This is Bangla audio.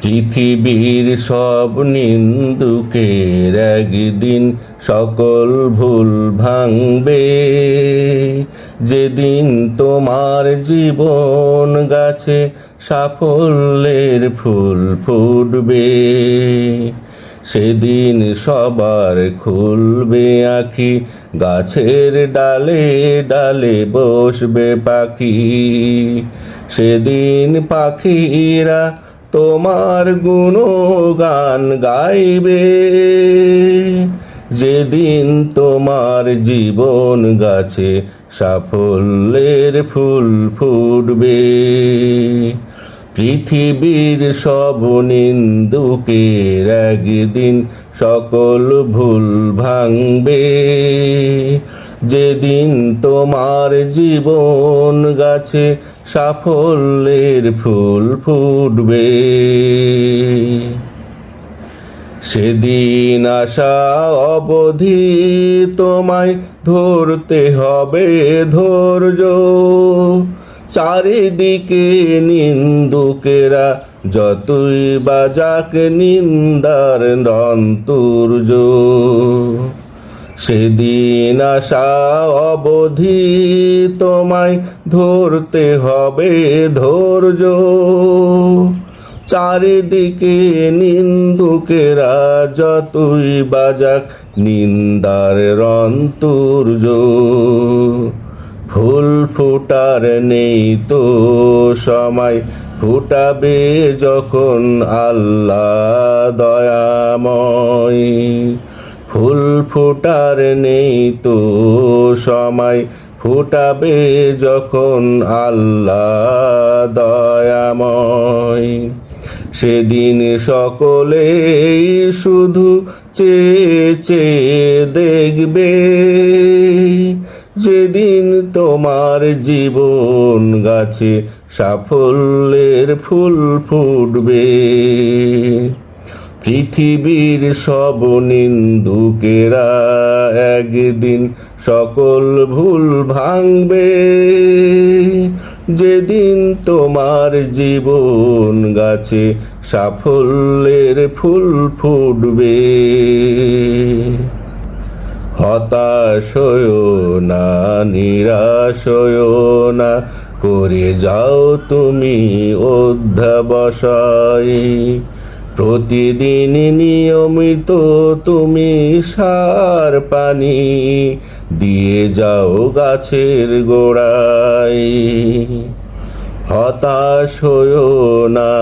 পৃথিবীর সব নিন্দুকের একদিন সকল ভুল ভাঙবে। যেদিন তোমার জীবন গাছে সাফল্যের ফুল ফুটবে, সেদিন সবার খুলবে আঁখি, গাছের ডালে ডালে বসবে পাখি। সেদিন পাখিরা তোমার গুণগান গাইবে। যেদিন তোমার জীবন গাছে সাফল্যের ফুল ফুটবে, পৃথিবীর সব নিন্দুকের একদিন সকল ভুল ভাঙবে। যেদিন তোমার জীবন গাছে সাফল্যের ফুল ফুটবে, সেদিন আশা অবধি তোমায় ধরতে হবে ধৈর্য। চারিদিকে নিন্দুকেরা যতই বাজাক নিন্দার রন্তুর্য, সেদিন আশা অবধি তোমায় ধরতে হবে ধৈর্য। চারিদিকে নিন্দুকেরা যতই বাজাক নিন্দার রন্তুর্য, ফুল ফুটার নেই তো সময়, ফুটাবে যখন আল্লাহ দয়াময়। ফুল ফুটার নেই তো সময়, ফুটাবে যখন আল্লাহ দয়াময়। সেদিন সকলেই শুধু চেয়ে চেয়ে দেখবে। যেদিন তোমার জীবন গাছে সাফল্যের ফুল ফুটবে, পৃথিবীর সব নিন্দুকেরা একদিন সকল ভুল ভাঙবে। যেদিন তোমার জীবন গাছে সাফল্যের ফুল ফুটবে, হতাশ হয়ো না, নিরাশ হয়ো না, করে যাও তুমি অধ্যবসায়। প্রতিদিন নিয়মিত তুমি সার পানি দিয়ে যাও গাছের গোড়ায়। হতাশ হয়ো না।